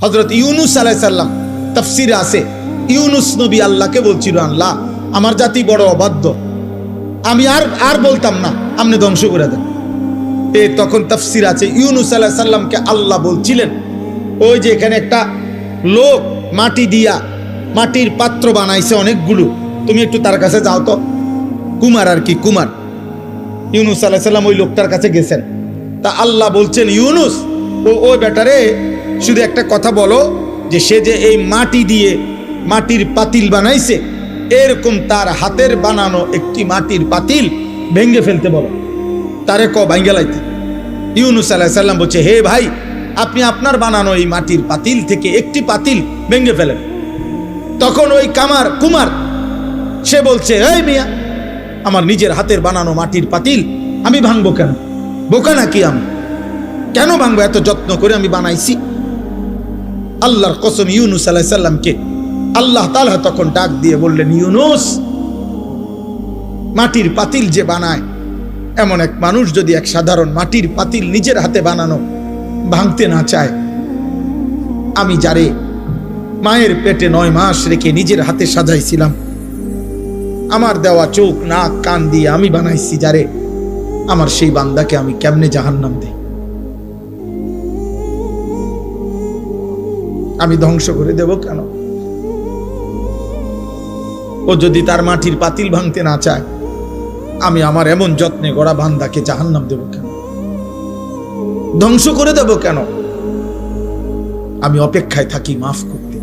হযরত ইউনূস আলাইহিস সালাম তাফসীরে আছে, ইউনূস নবী আল্লাহকে বলছিল, আল্লাহ আমার জাতি বড় অবাধ্য, আমি আর বলতাম না, আপনি ধ্বংস করে দেন। তখন তাফসীর আছে ইউনূস আলাইহিস সালামকে আল্লাহ বলছিলেন, ওই যে এখানে একটা লোক মাটি দিয়া মাটির পাত্র বানাইছে অনেকগুলো, তুমি একটু তার কাছে যাও তো। কুমার আর কি, কুমার। ইউনূস আলাইহিস সালাম ওই লোকটার কাছে গেছেন। তা আল্লাহ বলছেন, ইউনূস ওই বেটারে শুধু একটা কথা বলো, যে সে যে এই মাটি দিয়ে মাটির পাতিল বানাইছে, এরকম তার হাতের বানানো একটি মাটির পাতিল ভেঙে ফেলতে বলো, তারে ভাঙ্গে লাইতে। ইউনূস আলাইহিস সালাম বলছে, হে ভাই, আপনি আপনার বানানো এই মাটির পাতিল থেকে একটি পাতিল ভেঙে ফেলেন। তখন ওই কুমার সে বলছে, এই মিয়া, আমার নিজের হাতের বানানো মাটির পাতিল আমি ভাঙবো কেন? বোকা নাকি আমি? কেন ভাঙবো? এত যত্ন করে আমি বানাইছি। আল্লাহর কসম, ইউনূস আলাইহিস সালামকে আল্লাহ তাআলা তখন ডাক দিয়ে বললেন, ইউনূস, মাটির পাতিল যে বানায়, এমন এক মানুষ যদি এক সাধারণ মাটির পাতিল নিজের হাতে বানানো ভাঙতে না চায়, আমি যারে মায়ের পেটে 9 মাস রেখে নিজের হাতে সাজাইছিলাম, আমার দেওয়া চোখ নাক কান দিয়ে আমি বানাইছি যারে, আমার সেই বান্দাকে আমি কেমনে জাহান্নাম দেই? আমি ধ্বংস করে দেব কেন? ও যদি তার মাটির পাতিল ভাঙতে না চায়, আমি আমার এমন যত্নে গড়া বান্দাকে জাহান্নাম দেব কেন? ধ্বংস করে দেব কেন? আমি অপেক্ষায় থাকি মাফ করতে।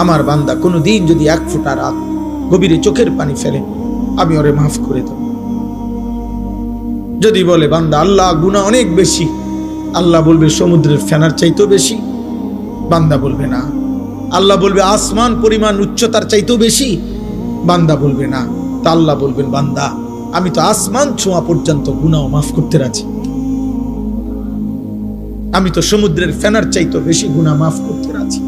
আমার বান্দা কোনোদিন যদি 1 ফোঁটা রাত গভীরে চোখের পানি ফেলে, আমি ওরে মাফ করে দেব। যদি বলে বান্দা আল্লাহ গুনাহ অনেক বেশি, আল্লাহ বলবে সমুদ্রের ফেনার চাইতেও বেশি। বান্দা বলবে না। আল্লাহ বলবে আসমান পরিমাণ উচ্চতার চাইতেও বেশি। বান্দা বলবে না। তা আল্লাহ বলবেন, বান্দা আমি তো আসমান ছোঁয়া পর্যন্ত গুনাহ মাফ করতে রাজি, আমি তো সমুদ্রের ফেনার চাইতেও বেশি গুনাহ মাফ করতে রাজি।